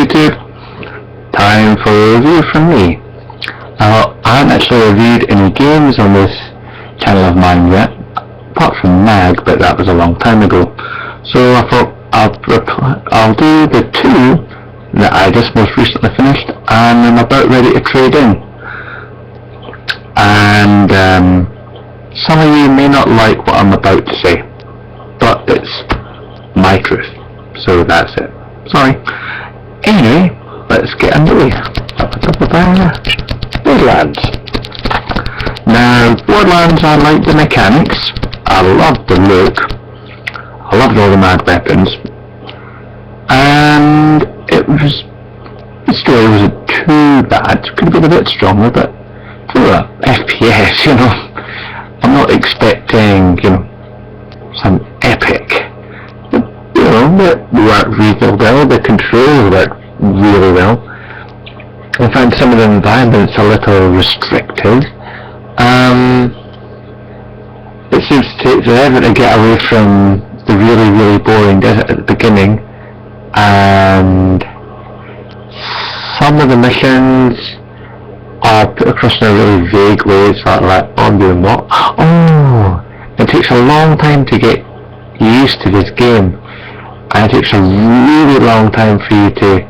YouTube, time for a review from me. Now, I haven't actually reviewed any games on this channel of mine yet, apart from Mag, but that was a long time ago. So I thought I'll do the two that I just most recently finished and I'm about ready to trade in. And some of you may not like what I'm about to say, but it's my truth, so that's it. Sorry. Anyway, let's get underway. Borderlands. Now, Borderlands, I like the mechanics, I love the look, I loved all the mad weapons, and the story wasn't too bad. It could have been a bit stronger, but for a FPS, you know, I'm not expecting, you know, some epic. You know, it worked reasonably well, the controls worked really well. I find some of the environments a little restrictive. It seems to take forever to get away from the really, really boring desert at the beginning, and some of the missions are put across in a really vague way, sort of like, oh, I'm doing what? Oh, it takes a long time to get used to this game, and it takes a really long time for you to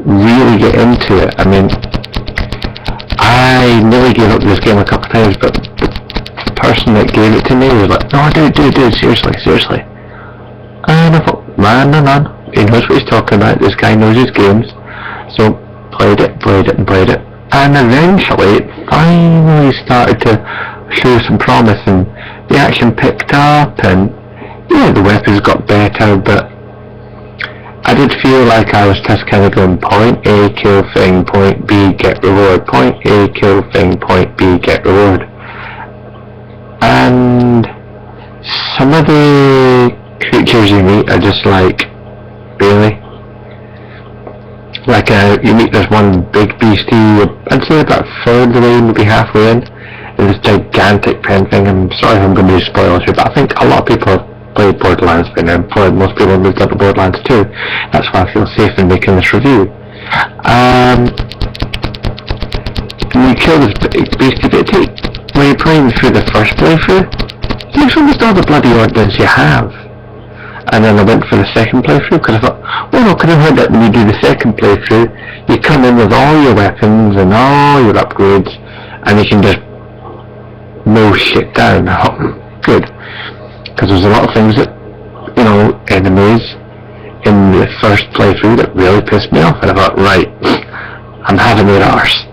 really get into it. I mean, I nearly gave up this game a couple of times, but the person that gave it to me was like, no, dude, seriously. And I thought, man, he knows what he's talking about, this guy knows his games. So, played it, and eventually it finally started to show some promise, and the action picked up, and yeah, the weapons got better, but I did feel like I was just kind of going point A, kill thing, point B, get reward, point A, kill thing, point B, get reward. And some of the creatures you meet are just like, really? Like you meet this one big beastie, I'd say about a third of the way, maybe halfway in, this gigantic pen thing. I'm sorry if I'm going to do spoilers here, but I think a lot of people have played Borderlands by now. Most people have moved up to Borderlands 2. That's why I feel safe in making this review. And you kill this big beastie, but when you're playing through the first playthrough, it takes almost all the bloody ordnance you have. And then I went for the second playthrough because I thought, well, I could have heard that when you do the second playthrough, you come in with all your weapons and all your upgrades, and you can just mow shit down. Good. Because there's a lot of things that, you know, enemies in the first playthrough that really pissed me off, and I thought, right, I'm having their arse.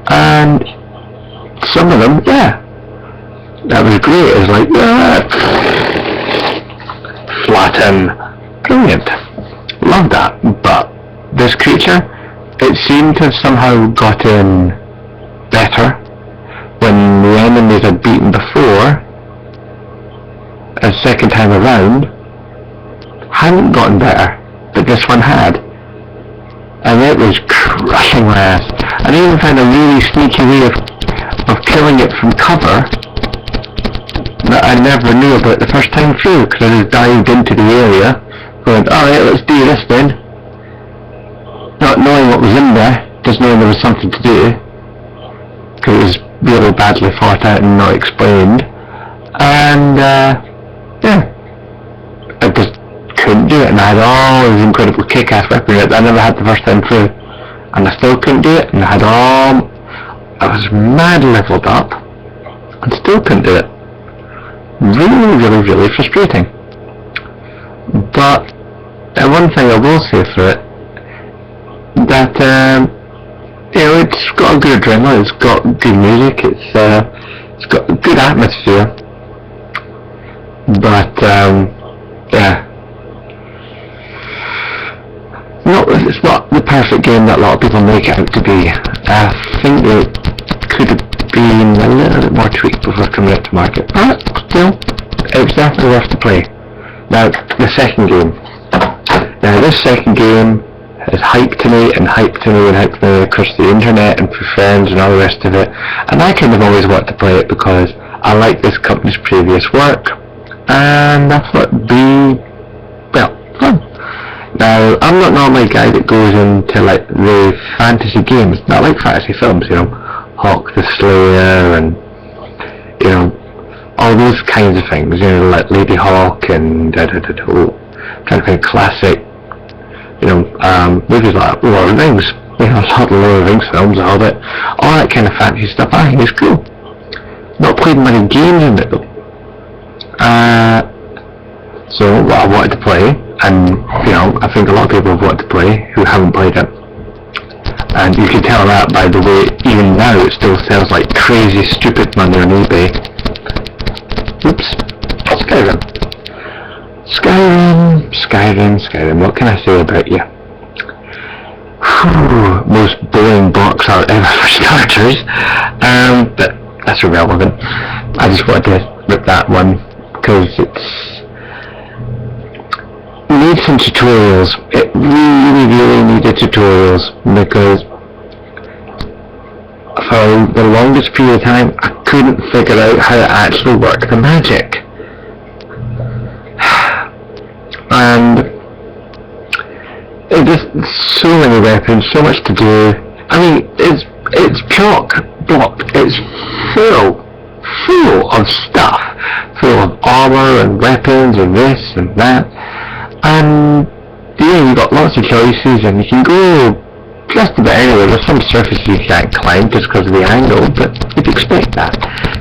And some of them, yeah, that was great. It was like, yeah, flatten, brilliant, love that. But this creature, it seemed to have somehow gotten better when the enemies I'd beaten before, a second time around, hadn't gotten better, but this one had, and it was crushing my ass. And I even found a really sneaky way of killing it from cover that I never knew about the first time through, because I just dived into the area, going, alright, let's do this then, not knowing what was in there, just knowing there was something to do, because it was really badly thought out and not explained, and yeah, I just couldn't do it, and I had all these incredible kick-ass weaponry that I never had the first time through, and I still couldn't do it, and I was mad leveled up, and still couldn't do it. Really frustrating. But one thing I will say for it, that you know, it's got a good adrenaline, it's got good music, it's got a good atmosphere, but yeah, it's not the perfect game that a lot of people make it out to be. I think it could have been a little bit more tweaked before coming out to market, but still, it's definitely worth the play. Now, the second game. Now, this second game has hyped to me across the internet and through friends and all the rest of it, and I kind of always wanted to play it because I like this company's previous work, and I thought it'd be, well, fun. Now, I'm not normally a guy that goes into like the fantasy games. I like fantasy films, you know, Hawk the Slayer and you know all those kinds of things, you know, like Lady Hawk and trying to think classic, you know, movies like Lord of the Rings, you know, a lot of Lord of the Rings films, all that kind of fantasy stuff. I think it's cool. Not played many games in it though. So what I wanted to play, and you know, I think a lot of people have wanted to play who haven't played it. And you can tell that by the way, even now it still sells like crazy stupid money on eBay. Oops. Skyrim, what can I say about you? Most boring box art ever for starters. But that's irrelevant. I just wanted to rip that one, because it needs some tutorials. It really needed tutorials, because for the longest period of time I couldn't figure out how to actually work the magic. And it just so many weapons, so much to do. I mean, it's chock-blocked. It's full of stuff, full of armor and weapons and this and that. And yeah, you've got lots of choices, and you can go just about anywhere. There's some surfaces you can't climb just because of the angle, but you'd expect that,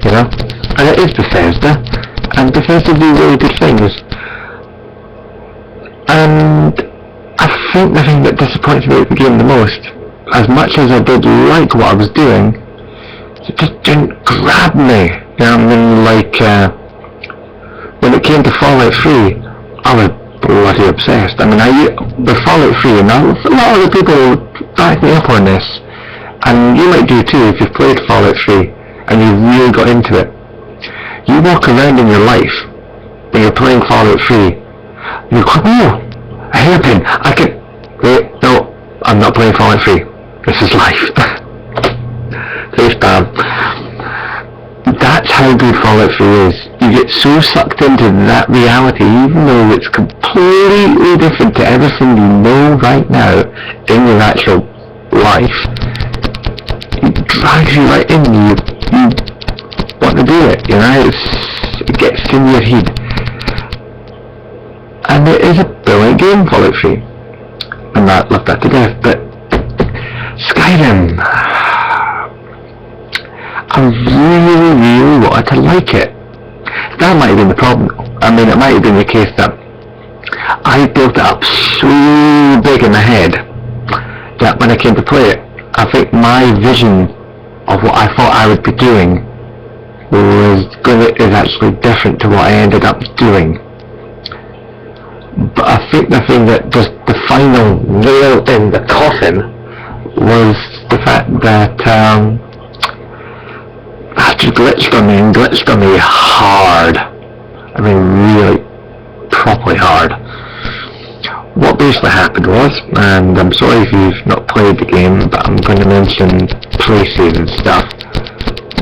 you know. And it is Bethesda, and Bethesda do really good things. And I think the thing that disappoints me about the game the most, as much as I did like what I was doing, it just didn't grab me. You know, I mean, like when it came to Fallout 3, I was bloody obsessed. I mean, with Fallout 3, and a lot of the people back me up on this, and you might do too if you've played Fallout 3 and you've really got into it. You walk around in your life when you're playing Fallout 3, and you go, oh, a hairpin, I can... Wait, no, I'm not playing Fallout 3. This is life. Face palm. That's how good Fallout 3 is. You get so sucked into that reality, even though it's completely different to everything you know right now in your actual life. It drives you right in. You want to do it, you know, it gets in your head. And it is a brilliant game, Fallout 3. And I love that to death, but Skyrim, I really wanted to like it. That might have been the problem. I mean, it might have been the case that I built it up so big in my head that when I came to play it, I think my vision of what I thought I would be doing is actually different to what I ended up doing. But I think the thing that just the final nail in the coffin was the fact that that just glitched on me hard. I mean, really properly hard. What basically happened was, and I'm sorry if you've not played the game, but I'm going to mention places and stuff.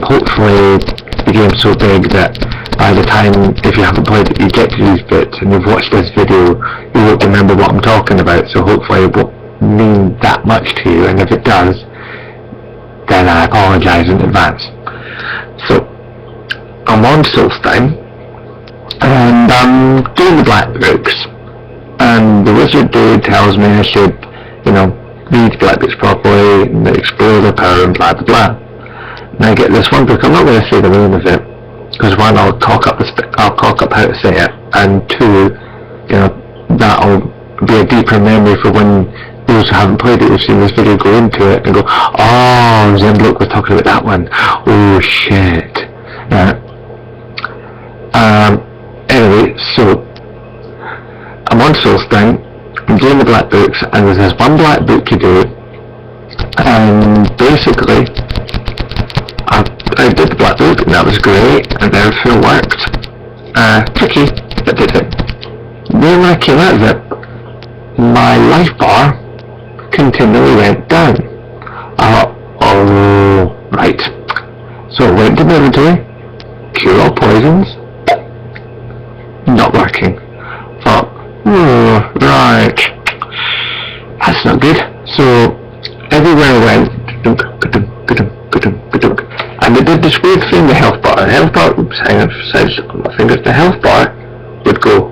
Hopefully the game's so big that by the time, if you haven't played it, you get to these bits and you've watched this video, you won't remember what I'm talking about, so hopefully it won't mean that much to you, and if it does, then I apologise in advance. So, I'm on Solstheim, and I'm doing the Black Books, and the wizard dude tells me I should, you know, read Black Books properly, and explore their power and blah blah blah. And I get this one book, I'm not going to say the name of it, because one, I'll cock up how to say it, and two, you know, that'll be a deeper memory for when those who haven't played it will see this video go into it and go, oh, Zenbloke was talking about that one. Oh shit. Anyway, so I'm on Solstheim, I'm doing the Black Books, and there's this one Black Book to do, and basically I did the Black Book, and that was great, and everything worked. Tricky, but did it. Then when I came out of it, my life bar continually went down. I thought, oh, right. So I went to my inventory, cure all poisons, not working. Thought, oh, right. That's not good. So everywhere I went, and it did this weird thing, the health bar. The health bar, oops, hang on, says on my fingers, the health bar would go.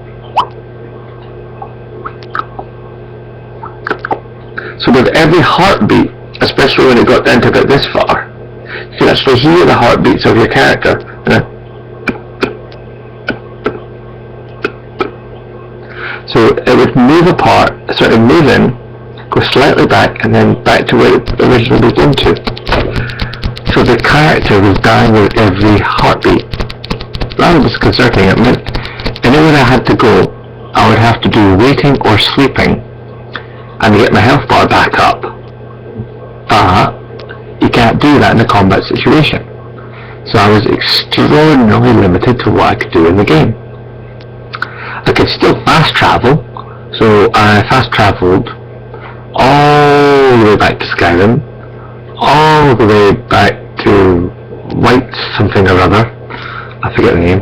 So with every heartbeat, especially when it got down to about this far, you can actually hear the heartbeats of your character. So it would move apart, sort of move in, go slightly back, and then back to where it originally moved into. So the character was dying with every heartbeat. That was disconcerting. It meant anywhere I had to go, I would have to do waiting or sleeping and get my health bar back up. But you can't do that in a combat situation. So I was extraordinarily limited to what I could do in the game. I could still fast travel, so I fast travelled all the way back to Skyrim, all the way back to White something or other, I forget the name,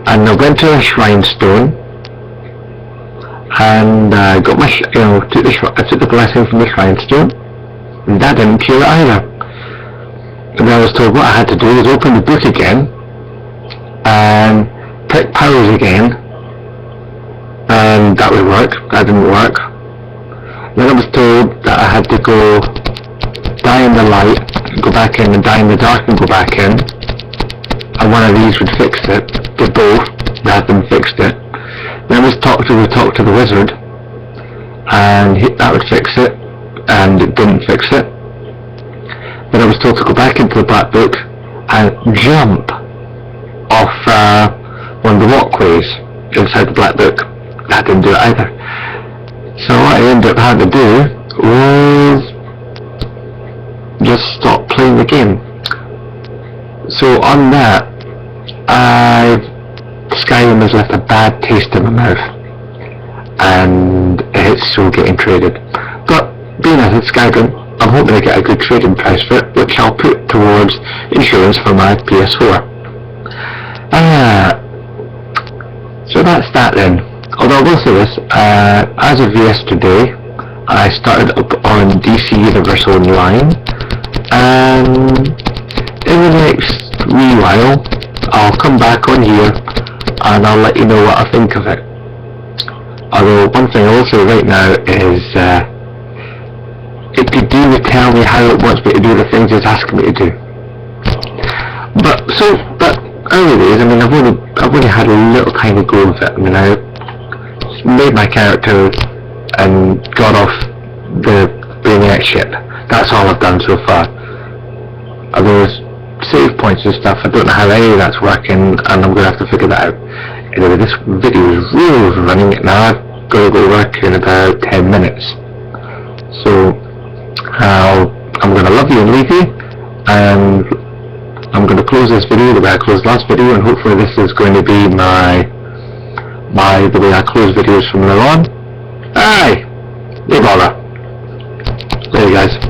and I went to a shrine stone, and I got my, I took the blessing from the shrine stone, and that didn't cure it either. And I was told what I had to do was open the book again, and pick powers again, and that would work. That didn't work. Then I was told that I had to go die in the light, go back in, and die in the dark and go back in, and one of these would fix it. Did both, that of them fixed it. Then I was talked to the wizard, and that would fix it, and it didn't fix it. Then I was told to go back into the black book and jump off one of the walkways inside the black book. That didn't do it either. So what I ended up having to do was just stop playing the game. So on that, Skyrim has left a bad taste in my mouth, and it's still getting traded. But being as it's Skyrim, I'm hoping to get a good trading price for it, which I'll put towards insurance for my PS4. So that's that then. Although I will say this, as of yesterday, I started up on DC Universe Online, and in the next wee while, I'll come back on here, and I'll let you know what I think of it. Although one thing I will say right now is, it could do with tell me how it wants me to do the things it's asking me to do. But early days, I mean, I've only had a little tiny go of it. I mean, I made my character and got off the Brainiac ship. That's all I've done so far. Although save points and stuff, I don't know how any of that's working, and I'm going to have to figure that out. Anyway, this video is really overrunning it now. I've got to go to work in about 10 minutes. So, I'm going to love you and leave you, and I'm going to close this video the way I closed last video, and hopefully this is going to be the way I close videos from now on. Aye! No bother. There you guys.